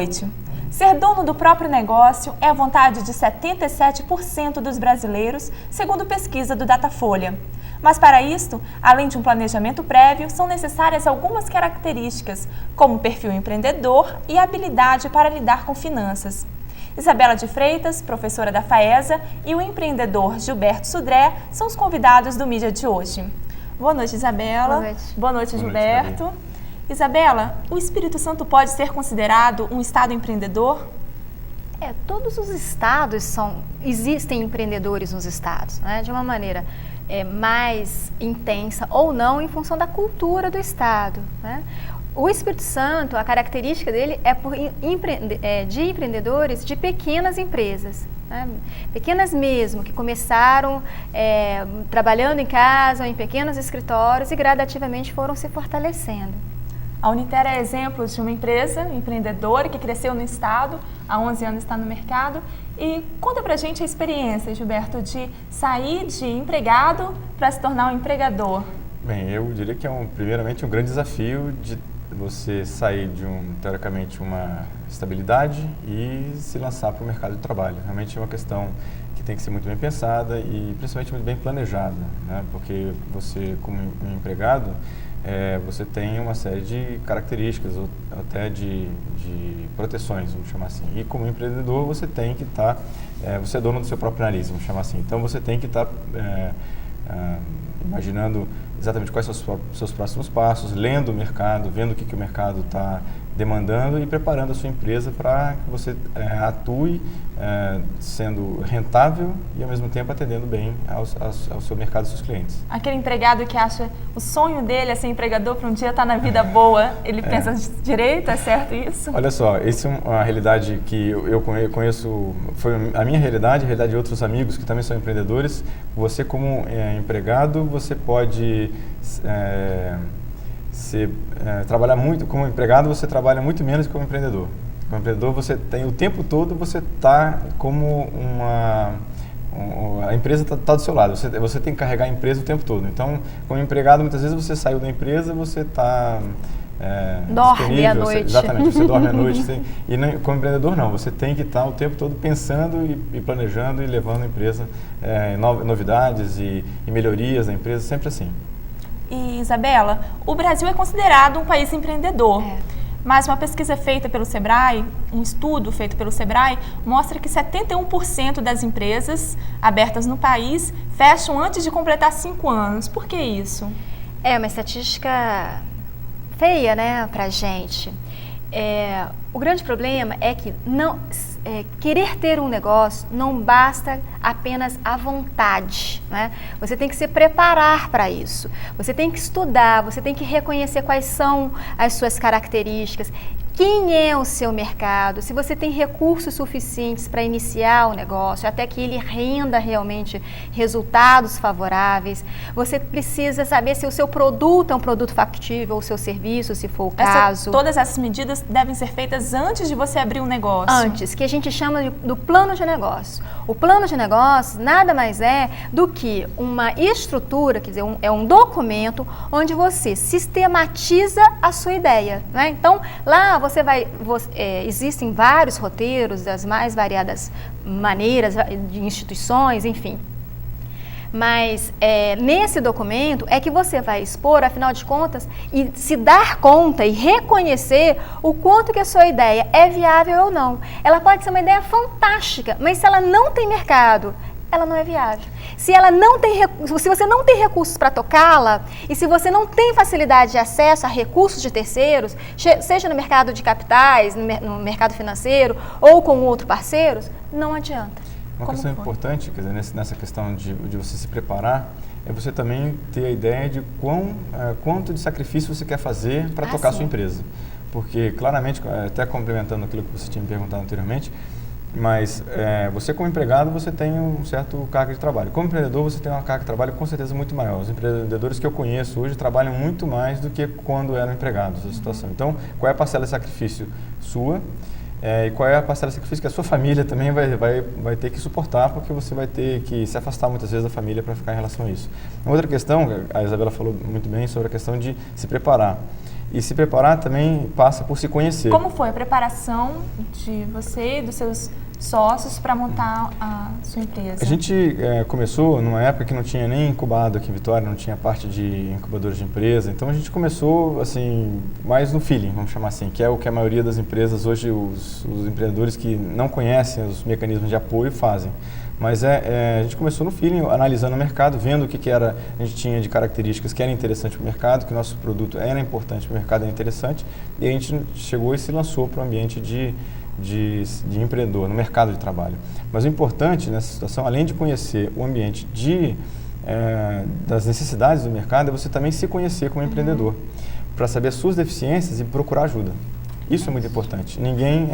noite. Ser dono do próprio negócio é a vontade de 77% dos brasileiros, segundo pesquisa do Datafolha. Mas para isto, além de um planejamento prévio, são necessárias algumas características, como perfil empreendedor e habilidade para lidar com finanças. Isabela de Freitas, professora da FAESA, e o empreendedor Gilberto Sudré são os convidados do Mídia de hoje. Boa noite, Isabela. Boa noite. Boa noite, Gilberto. Isabela, o Espírito Santo pode ser considerado um estado empreendedor? Todos os estados existem empreendedores nos estados, né? De uma maneira mais intensa ou não, em função da cultura do estado, né? O Espírito Santo, a característica dele é de empreendedores de pequenas empresas, né? Pequenas mesmo, que começaram trabalhando em casa ou em pequenos escritórios e gradativamente foram se fortalecendo. A Uniter é exemplo de uma empresa empreendedora que cresceu no estado, há 11 anos está no mercado. E conta pra gente a experiência, Gilberto, de sair de empregado para se tornar um empregador. Bem, eu diria que primeiramente um grande desafio de você sair de teoricamente uma estabilidade e se lançar para o mercado de trabalho. Realmente é uma questão que tem que ser muito bem pensada e principalmente muito bem planejada, né? Porque você, como um empregado, você tem uma série de características ou até de proteções, vamos chamar assim. E como empreendedor, você tem que estar, você é dono do seu próprio nariz, vamos chamar assim. Então, você tem que estar imaginando exatamente quais são os seus próximos passos, lendo o mercado, vendo o que o mercado está demandando e preparando a sua empresa para que você atue sendo rentável e, ao mesmo tempo, atendendo bem ao seu mercado e aos seus clientes. Aquele empregado que acha o sonho dele é ser empregador para um dia estar na vida boa, ele pensa direito, é certo isso? Olha só, essa é uma realidade que eu conheço, foi a minha realidade, a realidade de outros amigos que também são empreendedores. Você, como empregado, você pode trabalhar muito. Como empregado, você trabalha muito menos que como empreendedor. Como empreendedor, você tem o tempo todo, você está como a empresa está do seu lado, você tem que carregar a empresa o tempo todo. Então, como empregado, muitas vezes você saiu da empresa, você está dorme à noite. Exatamente, você dorme à noite. E como empreendedor, não, você tem que estar o tempo todo pensando e planejando e levando a empresa novidades e melhorias da empresa, sempre assim. E, Isabela, o Brasil é considerado um país empreendedor. Mas uma pesquisa feita pelo Sebrae, um estudo feito pelo Sebrae, mostra que 71% das empresas abertas no país fecham antes de completar 5 anos. Por que isso? É uma estatística feia, né, pra gente. O grande problema é que querer ter um negócio não basta apenas a vontade, né? Você tem que se preparar para isso. Você tem que estudar, você tem que reconhecer quais são as suas características, quem é o seu mercado, se você tem recursos suficientes para iniciar o negócio, até que ele renda realmente resultados favoráveis. Você precisa saber se o seu produto é um produto factível ou o seu serviço, se for o caso. Todas essas medidas devem ser feitas antes de você abrir um negócio? Antes, que a gente chama do plano de negócio. O plano de negócio nada mais é do que uma estrutura, quer dizer, é um documento onde você sistematiza a sua ideia, né? Então, lá existem vários roteiros das mais variadas maneiras, de instituições, enfim. Mas nesse documento é que você vai expor, afinal de contas, e se dar conta e reconhecer o quanto que a sua ideia é viável ou não. Ela pode ser uma ideia fantástica, mas se ela não tem mercado, ela não é viável. Se você não tem recursos para tocá-la e se você não tem facilidade de acesso a recursos de terceiros, seja no mercado de capitais, no mercado financeiro ou com outros parceiros, não adianta. Uma questão importante, quer dizer, nessa questão de você se preparar, é você também ter a ideia de quanto de sacrifício você quer fazer para tocar a sua empresa. Porque, claramente, até complementando aquilo que você tinha me perguntado anteriormente, mas você como empregado, você tem um certo carga de trabalho. Como empreendedor, você tem uma carga de trabalho com certeza muito maior. Os empreendedores que eu conheço hoje trabalham muito mais do que quando eram empregados, a situação. Então, qual é a parcela de sacrifício sua? E qual é a parcela de sacrifício que a sua família também vai ter que suportar, porque você vai ter que se afastar muitas vezes da família para ficar em relação a isso. Uma outra questão, a Isabela falou muito bem sobre a questão de se preparar. E se preparar também passa por se conhecer. Como foi a preparação de você e dos seus sócios para montar a sua empresa? A gente começou numa época que não tinha nem incubado aqui em Vitória, não tinha parte de incubadores de empresa, então a gente começou assim, mais no feeling, vamos chamar assim, que é o que a maioria das empresas hoje, os empreendedores que não conhecem os mecanismos de apoio fazem. Mas a gente começou no feeling, analisando o mercado, vendo o que a gente tinha de características que era interessante para o mercado, que o nosso produto era importante para o mercado, era interessante, e a gente chegou e se lançou para o ambiente de empreendedor, no mercado de trabalho. Mas o importante nessa situação, além de conhecer o ambiente das necessidades do mercado, é você também se conhecer como empreendedor, para saber as suas deficiências e procurar ajuda. Isso é muito importante. Ninguém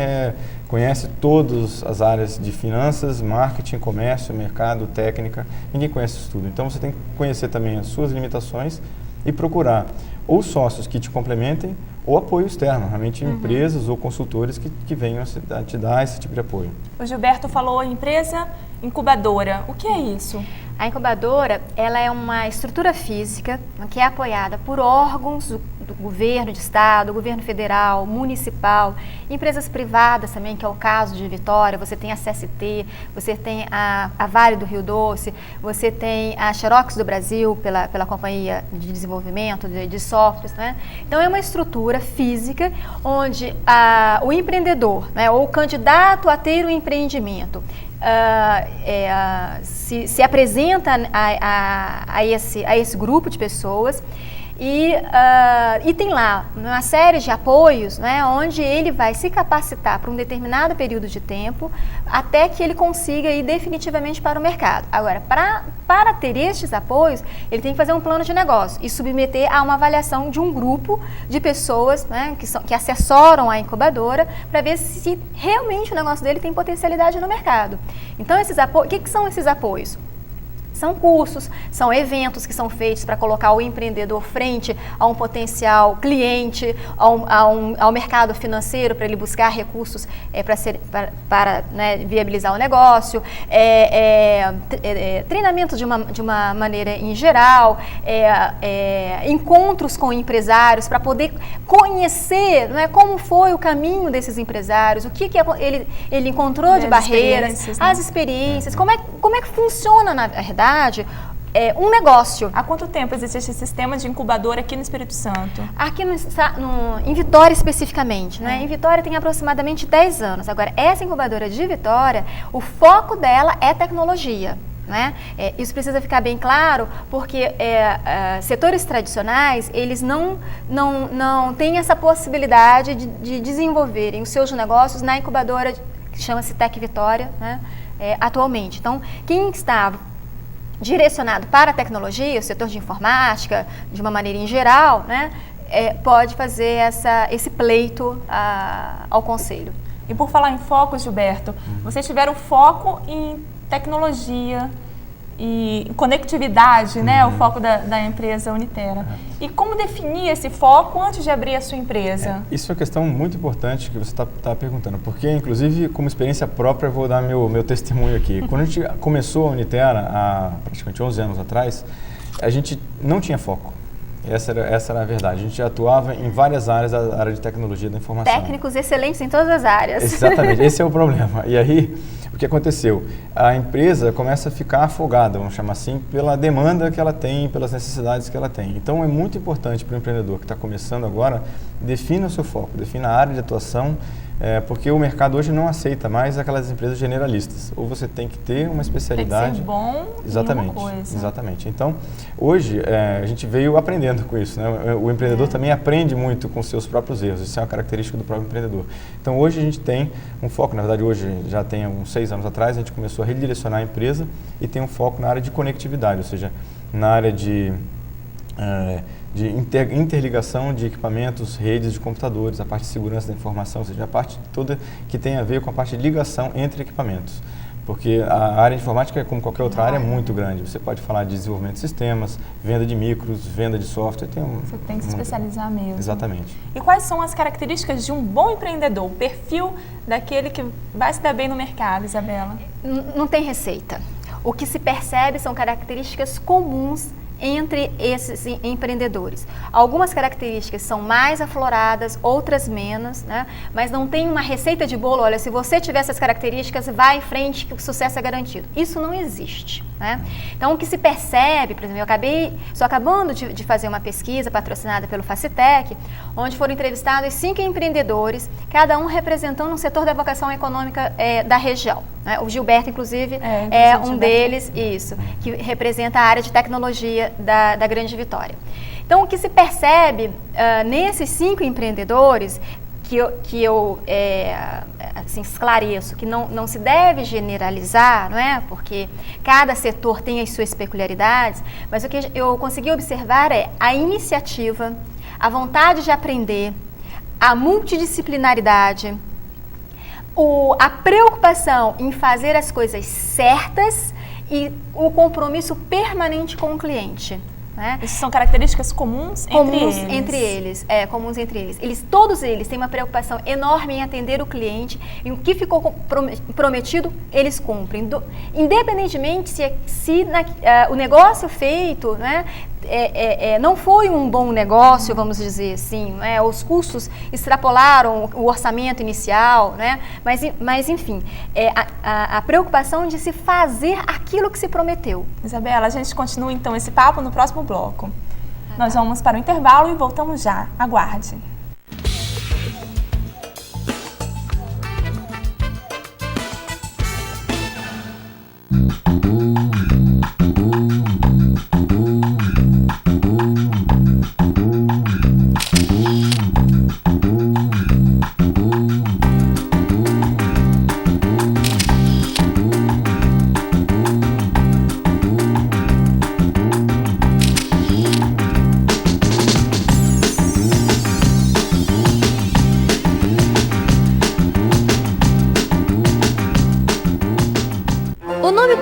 conhece todas as áreas de finanças, marketing, comércio, mercado, técnica. Ninguém conhece isso tudo. Então, você tem que conhecer também as suas limitações e procurar ou sócios que te complementem ou apoio externo, realmente empresas ou consultores que venham a te dar esse tipo de apoio. O Gilberto falou empresa incubadora. O que é isso? A incubadora, ela é uma estrutura física que é apoiada por órgãos do governo de estado, governo federal, municipal, empresas privadas também, que é o caso de Vitória. Você tem a CST, você tem a Vale do Rio Doce, você tem a Xerox do Brasil, pela Companhia de Desenvolvimento de Softwares, né? Então, é uma estrutura física onde o empreendedor, né, ou o candidato a ter um empreendimento, se apresenta a esse grupo de pessoas e tem lá uma série de apoios, né, onde ele vai se capacitar por um determinado período de tempo até que ele consiga ir definitivamente para o mercado. Agora, para ter estes apoios, ele tem que fazer um plano de negócio e submeter a uma avaliação de um grupo de pessoas, né, que assessoram a incubadora para ver se realmente o negócio dele tem potencialidade no mercado. Então, o que são esses apoios? São cursos, são eventos que são feitos para colocar o empreendedor frente a um potencial cliente, ao mercado financeiro, para ele buscar recursos para viabilizar o negócio, treinamento de uma maneira em geral, encontros com empresários para poder conhecer, né, como foi o caminho desses empresários, o que ele encontrou de barreiras, as experiências, como é que funciona na verdade um negócio. Há quanto tempo existe esse sistema de incubadora aqui no Espírito Santo? Aqui em Vitória especificamente, né? Em Vitória tem aproximadamente 10 anos. Agora, essa incubadora de Vitória, o foco dela é tecnologia. Né? Isso precisa ficar bem claro, porque setores tradicionais, eles não têm essa possibilidade de desenvolverem os seus negócios na incubadora que chama-se Tec Vitória, né? Atualmente. Então, quem está direcionado para a tecnologia, o setor de informática, de uma maneira em geral, né, pode fazer esse pleito ao Conselho. E por falar em foco, Gilberto, vocês tiveram foco em tecnologia e conectividade, né, o foco da empresa Unitera. E como definir esse foco antes de abrir a sua empresa? Isso é uma questão muito importante que você está perguntando, porque, inclusive, como experiência própria, eu vou dar meu testemunho aqui. Quando a gente começou a Unitera, há praticamente 11 anos atrás, a gente não tinha foco. Essa era a verdade. A gente atuava em várias áreas da área de tecnologia da informação. Técnicos excelentes em todas as áreas. Exatamente, esse é o problema. E aí, o que aconteceu? A empresa começa a ficar afogada, vamos chamar assim, pela demanda que ela tem, pelas necessidades que ela tem. Então, é muito importante para o empreendedor que está começando agora, defina o seu foco, defina a área de atuação, porque o mercado hoje não aceita mais aquelas empresas generalistas. Ou você tem que ter uma especialidade. Tem que ser bom exatamente, em uma coisa. Exatamente. Então, hoje, a gente veio aprendendo com isso, né? O empreendedor também aprende muito com seus próprios erros. Isso é uma característica do próprio empreendedor. Então, hoje a gente tem um foco, na verdade, hoje já tem uns 6 anos atrás, a gente começou a redirecionar a empresa e tem um foco na área de conectividade, ou seja, na área de interligação de equipamentos, redes de computadores, a parte de segurança da informação, ou seja, a parte toda que tem a ver com a parte de ligação entre equipamentos. Porque a área de informática, como qualquer outra área, é muito grande. Você pode falar de desenvolvimento de sistemas, venda de micros, venda de software. Você tem que se especializar mesmo. Exatamente. E quais são as características de um bom empreendedor? O perfil daquele que vai se dar bem no mercado, Isabela? Não tem receita. O que se percebe são características comuns entre esses empreendedores. Algumas características são mais afloradas, outras menos, né? Mas não tem uma receita de bolo, olha, se você tiver essas características, vai em frente que o sucesso é garantido. Isso não existe, né? Então, o que se percebe, por exemplo, estou acabando de fazer uma pesquisa patrocinada pelo Facitec, onde foram entrevistados 5 empreendedores, cada um representando um setor da vocação econômica da região, né? O Gilberto, inclusive, é um deles, isso, que representa a área de tecnologia da Grande Vitória. Então, o que se percebe nesses 5 empreendedores, que eu assim, esclareço, que não se deve generalizar, não é? Porque cada setor tem as suas peculiaridades, mas o que eu consegui observar é a iniciativa, a vontade de aprender, a multidisciplinaridade, a preocupação em fazer as coisas certas e o compromisso permanente com o cliente. Né? Essas são características comuns entre eles. Todos eles têm uma preocupação enorme em atender o cliente e o que ficou prometido, eles cumprem. Independentemente se o negócio feito, né, não foi um bom negócio, vamos dizer assim, né? Os custos extrapolaram o orçamento inicial, né? Mas enfim, a preocupação de se fazer aquilo que se prometeu. Isabela, a gente continua então esse papo no próximo bloco. Nós vamos para o intervalo e voltamos já. Aguarde.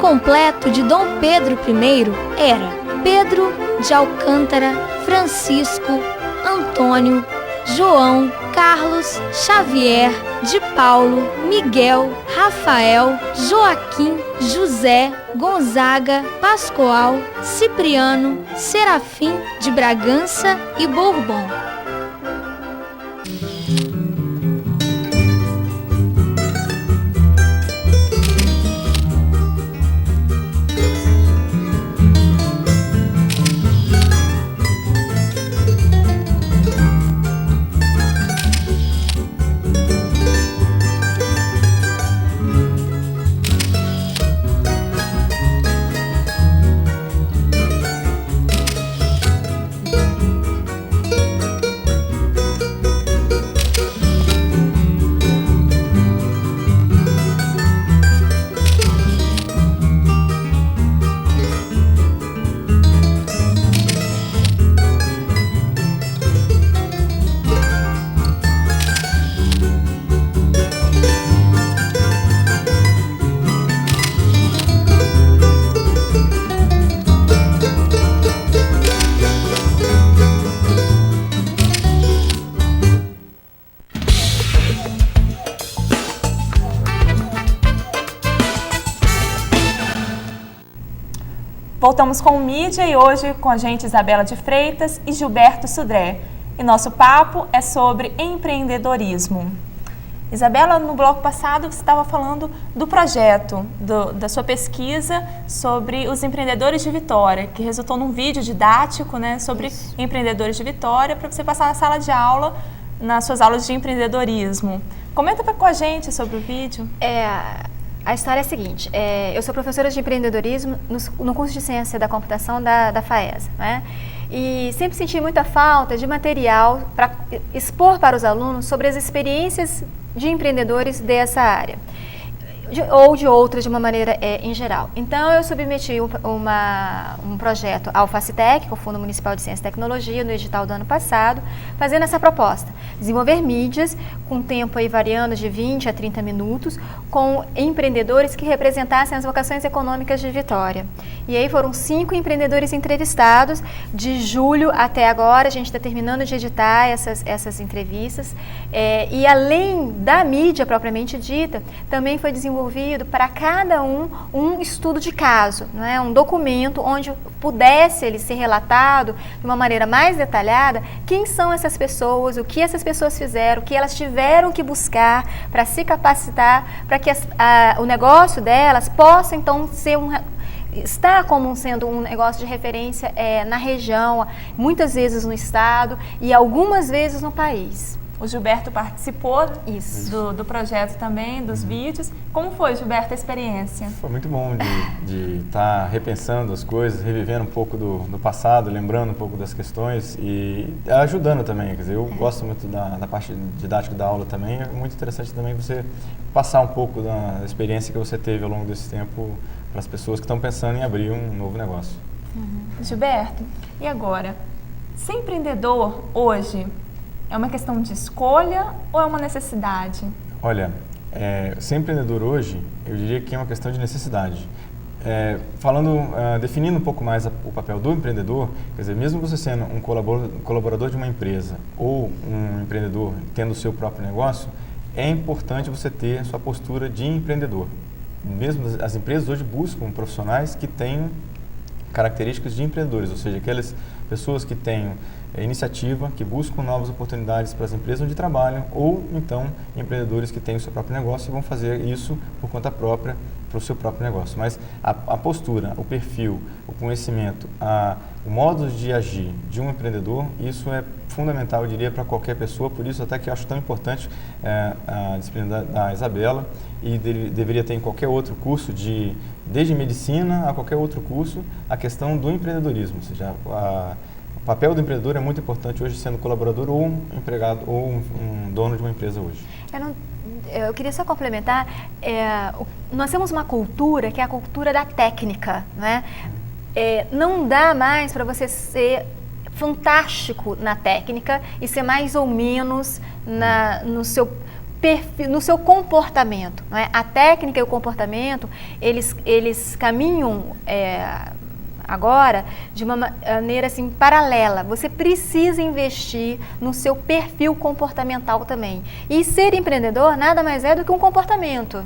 Completo de Dom Pedro I era Pedro de Alcântara, Francisco, Antônio, João, Carlos, Xavier, de Paulo, Miguel, Rafael, Joaquim, José, Gonzaga, Pascoal, Cipriano, Serafim de Bragança e Bourbon. Voltamos com o Mídia e hoje com a gente Isabela de Freitas e Gilberto Sudré. E nosso papo é sobre empreendedorismo. Isabela, no bloco passado você estava falando do projeto, da sua pesquisa sobre os empreendedores de Vitória, que resultou num vídeo didático, né, sobre empreendedores de Vitória, para você passar na sala de aula, nas suas aulas de empreendedorismo. Comenta com a gente sobre o vídeo. A história é a seguinte, eu sou professora de empreendedorismo no curso de Ciência da Computação da FAESA, né? E sempre senti muita falta de material para expor para os alunos sobre as experiências de empreendedores dessa área, ou de outras de uma maneira em geral. Então, eu submeti um projeto ao Facitec, que é o Fundo Municipal de Ciência e Tecnologia, no edital do ano passado, fazendo essa proposta, desenvolver mídias com tempo aí variando de 20 a 30 minutos, com empreendedores que representassem as vocações econômicas de Vitória. E aí foram 5 empreendedores entrevistados, de julho até agora, a gente está terminando de editar essas entrevistas, e além da mídia propriamente dita, também foi desenvolvido desenvolvido para cada um estudo de caso, não é? Um documento onde pudesse ele ser relatado de uma maneira mais detalhada quem são essas pessoas, o que essas pessoas fizeram, o que elas tiveram que buscar para se capacitar, para que o negócio delas possa então ser está como sendo um negócio de referência na região, muitas vezes no estado e algumas vezes no país. O Gilberto participou Isso. do projeto também, dos vídeos. Como foi, Gilberto, a experiência? Foi muito bom de estar repensando as coisas, revivendo um pouco do passado, lembrando um pouco das questões e ajudando também. Quer dizer, eu gosto muito da parte didática da aula também. É muito interessante também você passar um pouco da experiência que você teve ao longo desse tempo para as pessoas que estão pensando em abrir um novo negócio. Gilberto, e agora? Ser empreendedor hoje é uma questão de escolha ou é uma necessidade? Olha, ser empreendedor hoje, eu diria que é uma questão de necessidade. Definindo um pouco mais o papel do empreendedor, quer dizer, mesmo você sendo um colaborador de uma empresa ou um empreendedor tendo o seu próprio negócio, é importante você ter a sua postura de empreendedor. Mesmo as empresas hoje buscam profissionais que tenham características de empreendedores, ou seja, aquelas pessoas que tenham iniciativa, que buscam novas oportunidades para as empresas onde trabalham, ou então empreendedores que têm o seu próprio negócio e vão fazer isso por conta própria para o seu próprio negócio. Mas a postura, o perfil, o conhecimento, o modo de agir de um empreendedor, isso é fundamental, eu diria, para qualquer pessoa, por isso até que eu acho tão importante a disciplina da Isabela e deveria ter em qualquer outro curso, desde medicina a qualquer outro curso, a questão do empreendedorismo, ou seja, o papel do empreendedor é muito importante hoje, sendo colaborador ou um empregado ou um dono de uma empresa hoje. Eu queria só complementar, nós temos uma cultura que é a cultura da técnica, não é? Não dá mais para você ser fantástico na técnica e ser mais ou menos no seu perfil, no seu comportamento, não é? A técnica e o comportamento, eles caminham agora de uma maneira assim paralela. Você precisa investir no seu perfil comportamental também. E ser empreendedor nada mais é do que um comportamento.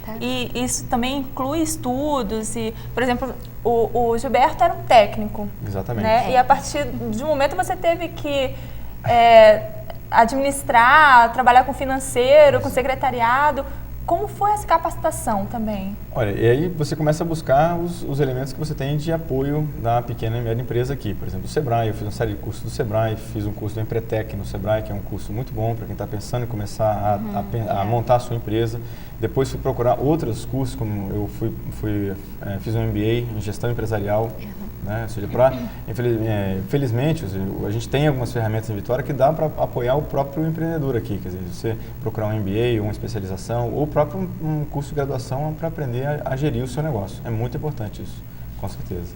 Tá? E isso também inclui estudos e, por exemplo, o Gilberto era um técnico. Exatamente. Né? E a partir de um momento você teve que administrar, trabalhar com financeiro, com secretariado. Como foi essa capacitação também? Olha, e aí você começa a buscar os elementos que você tem de apoio da pequena e média empresa aqui. Por exemplo, o Sebrae, eu fiz uma série de cursos do Sebrae, fiz um curso do Empretec no Sebrae, que é um curso muito bom para quem está pensando em começar a montar a sua empresa. Depois fui procurar outros cursos, como eu fiz um MBA em gestão empresarial. Né? Ou seja, felizmente, a gente tem algumas ferramentas em Vitória que dá para apoiar o próprio empreendedor aqui. Quer dizer, você procurar um MBA, uma especialização ou próprio um curso de graduação para aprender a gerir o seu negócio. É muito importante isso, com certeza.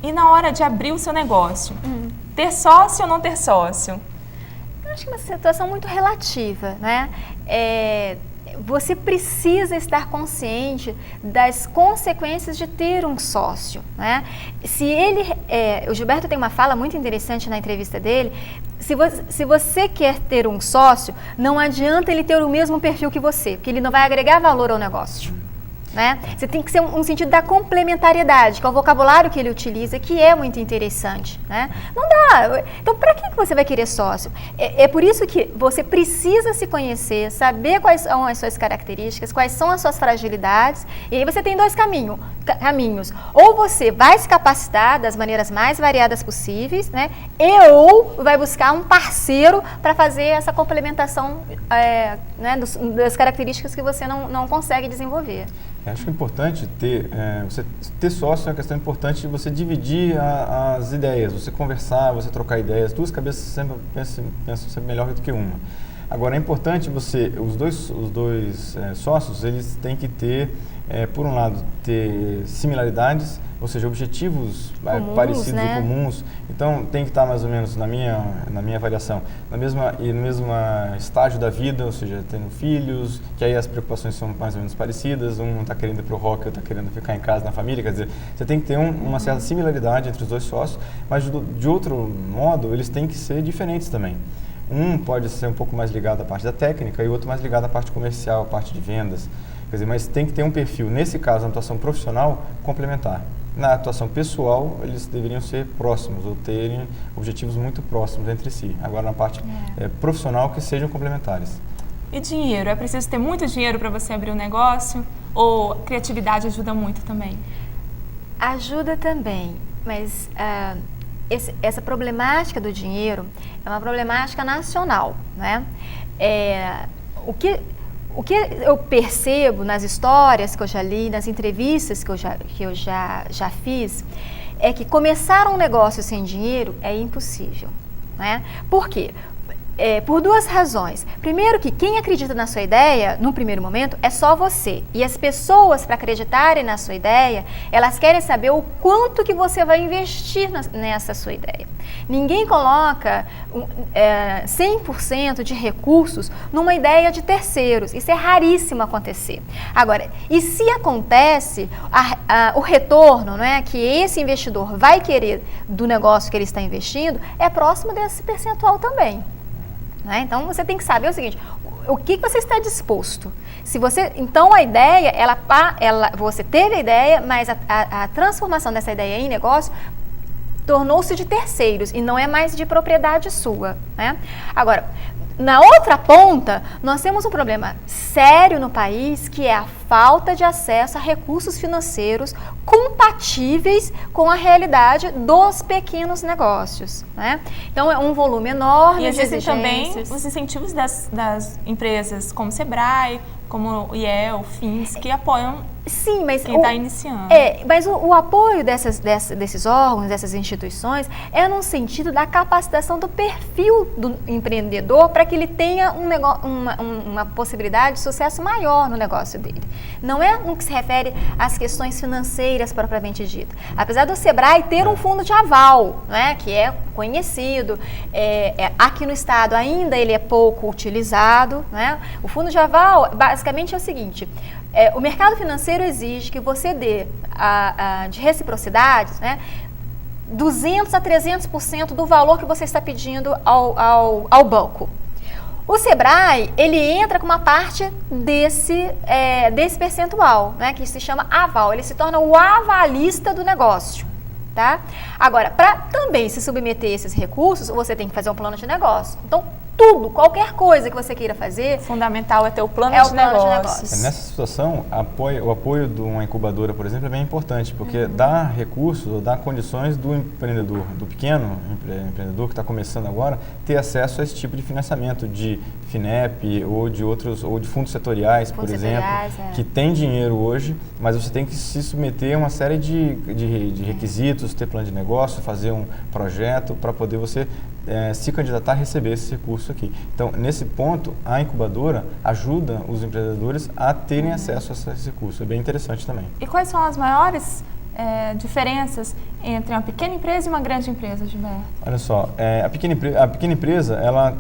E na hora de abrir o seu negócio, ter sócio ou não ter sócio? Eu acho que é uma situação muito relativa, né? Você precisa estar consciente das consequências de ter um sócio, né? O Gilberto tem uma fala muito interessante na entrevista dele. Se você quer ter um sócio, não adianta ele ter o mesmo perfil que você, porque ele não vai agregar valor ao negócio. Né? Você tem que ser um sentido da complementariedade, que é o vocabulário que ele utiliza, que é muito interessante. Né? Não dá. Então, para que você vai querer sócio? É por isso que você precisa se conhecer, saber quais são as suas características, quais são as suas fragilidades, e aí você tem dois caminhos. Ou você vai se capacitar das maneiras mais variadas possíveis, né? Ou vai buscar um parceiro para fazer essa complementação das características que você não consegue desenvolver. Acho que é importante você ter sócio é uma questão importante de você dividir as ideias, você conversar, você trocar ideias. Duas cabeças sempre pensam sempre melhor do que uma. Agora, é importante os dois sócios, eles têm que ter, por um lado, ter similaridades, ou seja, objetivos parecidos, né? E comuns. Então, tem que estar mais ou menos, na minha avaliação, no mesmo estágio da vida, ou seja, tendo filhos, que aí as preocupações são mais ou menos parecidas, um está querendo ir para o rock, outro está querendo ficar em casa, na família, quer dizer, você tem que ter uma certa similaridade entre os dois sócios, mas de outro modo, eles têm que ser diferentes também. Um pode ser um pouco mais ligado à parte da técnica e o outro mais ligado à parte comercial, à parte de vendas. Quer dizer, mas tem que ter um perfil, nesse caso, na atuação profissional, complementar. Na atuação pessoal, eles deveriam ser próximos ou terem objetivos muito próximos entre si. Agora, na parte profissional, que sejam complementares. E dinheiro? É preciso ter muito dinheiro para você abrir um negócio? Ou criatividade ajuda muito também? Ajuda também, mas essa problemática do dinheiro é uma problemática nacional, né? O que eu percebo nas histórias que eu já li, nas entrevistas que eu já fiz, é que começar um negócio sem dinheiro é impossível, né? Por quê? Por duas razões. Primeiro que quem acredita na sua ideia, no primeiro momento, é só você. E as pessoas, para acreditarem na sua ideia, elas querem saber o quanto que você vai investir nessa sua ideia. Ninguém coloca 100% de recursos numa ideia de terceiros. Isso é raríssimo acontecer. Agora, e se acontece, o retorno, né, que esse investidor vai querer do negócio que ele está investindo é próximo desse percentual também. Então, você tem que saber o seguinte, o que você está disposto. Então, a ideia, você teve a ideia, mas a transformação dessa ideia em negócio tornou-se de terceiros e não é mais de propriedade sua, né? Agora, na outra ponta, nós temos um problema sério no país, que é a falta de acesso a recursos financeiros compatíveis com a realidade dos pequenos negócios, né? Então, é um volume enorme de exigências. E existem também os incentivos das empresas, como o Sebrae, como o IEL, FINS, que apoiam Sim, mas quem está iniciando. Mas o apoio desses órgãos, dessas instituições, é no sentido da capacitação do perfil do empreendedor para que ele tenha uma possibilidade de sucesso maior no negócio dele. Não é no que se refere às questões financeiras propriamente dita. Apesar do Sebrae ter um fundo de aval, né, que é conhecido, aqui no estado ainda ele é pouco utilizado, né? O fundo de aval basicamente é o seguinte: o mercado financeiro exige que você dê de reciprocidade, né, 200% a 300% do valor que você está pedindo ao banco. O Sebrae, ele entra com uma parte desse percentual, né, que se chama aval. Ele se torna o avalista do negócio. Tá? Agora, para também se submeter a esses recursos, você tem que fazer um plano de negócio. Então, qualquer coisa que você queira fazer... Fundamental é ter o plano de negócios. Nessa situação, o apoio de uma incubadora, por exemplo, é bem importante, porque dá recursos ou dá condições do empreendedor, do pequeno empreendedor que está começando agora, ter acesso a esse tipo de financiamento de FINEP ou de fundos setoriais, por exemplo, que tem dinheiro hoje, mas você tem que se submeter a uma série de requisitos, ter plano de negócio, fazer um projeto para poder você se candidatar a receber esse recurso aqui. Então, nesse ponto, a incubadora ajuda os empreendedores a terem acesso a esse recurso. É bem interessante também. E quais são as maiores diferenças entre uma pequena empresa e uma grande empresa, Gilberto? Olha só, a pequena empresa, ela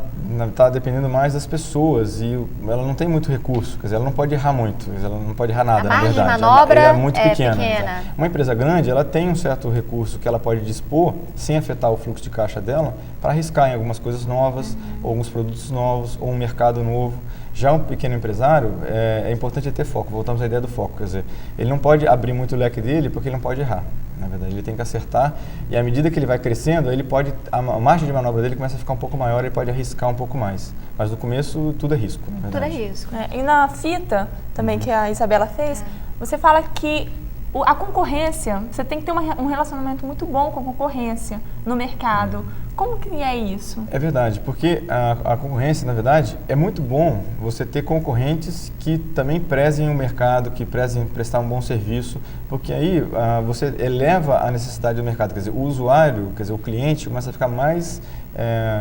está dependendo mais das pessoas e ela não tem muito recurso, quer dizer, ela não pode errar muito, quer dizer, ela não pode errar nada, na verdade. A manobra ela é muito pequena. Uma empresa grande, ela tem um certo recurso que ela pode dispor, sem afetar o fluxo de caixa dela, para arriscar em algumas coisas novas, ou alguns produtos novos, ou um mercado novo. Já um pequeno empresário, é importante ter foco, voltamos à ideia do foco, quer dizer, ele não pode abrir muito o leque dele porque ele não pode errar, na verdade, ele tem que acertar e à medida que ele vai crescendo, a margem de manobra dele começa a ficar um pouco maior, ele pode arriscar um pouco mais, mas no começo tudo é risco, na verdade. Tudo é risco. E na fita também que a Isabela fez, você fala que a concorrência, você tem que ter um relacionamento muito bom com a concorrência no mercado. Como que é isso? É verdade, porque a concorrência, na verdade, é muito bom você ter concorrentes que também prezem o mercado, que prezem prestar um bom serviço, porque aí você eleva a necessidade do mercado, quer dizer, o usuário, quer dizer, o cliente começa a ficar mais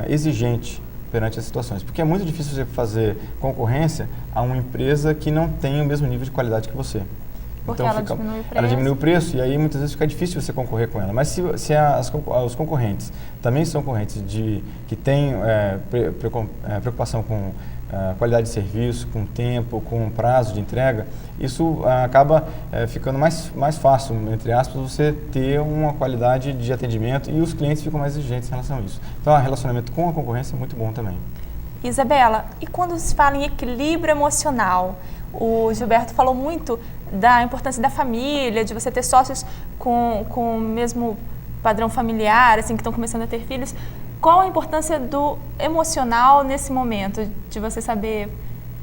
exigente perante as situações, porque é muito difícil você fazer concorrência a uma empresa que não tem o mesmo nível de qualidade que você. Porque então ela diminui o preço e aí muitas vezes fica difícil você concorrer com ela. Mas se os concorrentes também são concorrentes que têm preocupação com qualidade de serviço, com tempo, com prazo de entrega, isso acaba ficando mais fácil, entre aspas, você ter uma qualidade de atendimento e os clientes ficam mais exigentes em relação a isso. Então, o relacionamento com a concorrência é muito bom também. Isabela, e quando se fala em equilíbrio emocional? O Gilberto falou muito da importância da família, de você ter sócios com o mesmo padrão familiar, assim, que estão começando a ter filhos. Qual a importância do emocional nesse momento, de você saber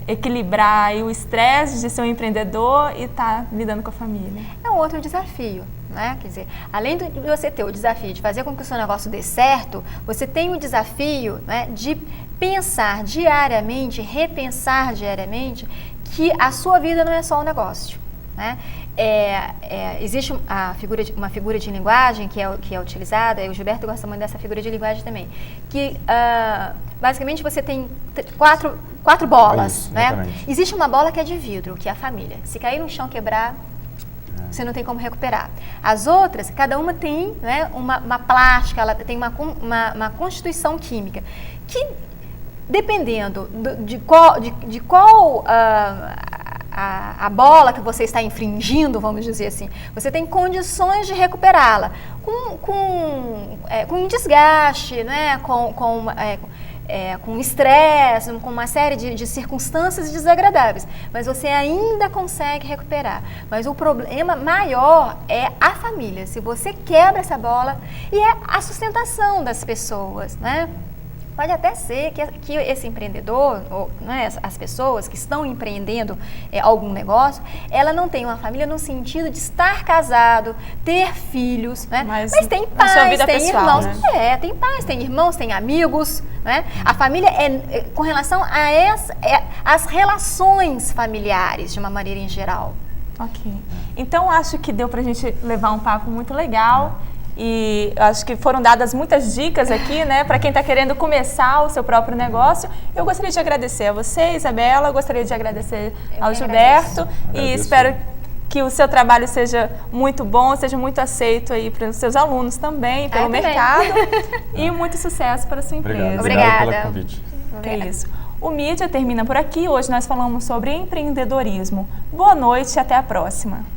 equilibrar aí o estresse de ser um empreendedor e estar lidando com a família? É um outro desafio, né? Quer dizer, além de você ter o desafio de fazer com que o seu negócio dê certo, você tem o desafio, né, de pensar diariamente, repensar diariamente que a sua vida não é só um negócio, né? Existe uma figura de linguagem que é utilizada, e o Gilberto gosta muito dessa figura de linguagem também, que basicamente você tem quatro bolas, Isso, né? exatamente. Existe uma bola que é de vidro, que é a família. Se cair no chão, quebrar, você não tem como recuperar. As outras, cada uma tem, né, uma plástica, ela tem uma constituição química, que dependendo de qual a bola que você está infringindo, vamos dizer assim, você tem condições de recuperá-la com desgaste, né, com estresse, com uma série de circunstâncias desagradáveis, mas você ainda consegue recuperar. Mas o problema maior é a família. Se você quebra essa bola, e é a sustentação das pessoas, né? Pode até ser que esse empreendedor, ou, né, as pessoas que estão empreendendo algum negócio, ela não tem uma família no sentido de estar casado, ter filhos, né? Mas tem na sua pais, vida tem pessoal, irmãos, né? tem pais, tem irmãos, tem amigos, né? A família com relação a as relações familiares, de uma maneira em geral. Ok. Então, acho que deu pra gente levar um papo muito legal. E acho que foram dadas muitas dicas aqui, né, para quem está querendo começar o seu próprio negócio. Eu gostaria de agradecer a você, Isabela, gostaria de agradecer ao Gilberto e espero que o seu trabalho seja muito bom, seja muito aceito aí pelos seus alunos também, pelo mercado e muito sucesso para a sua empresa. Obrigada pelo convite. É isso. O Mídia termina por aqui. Hoje nós falamos sobre empreendedorismo. Boa noite e até a próxima.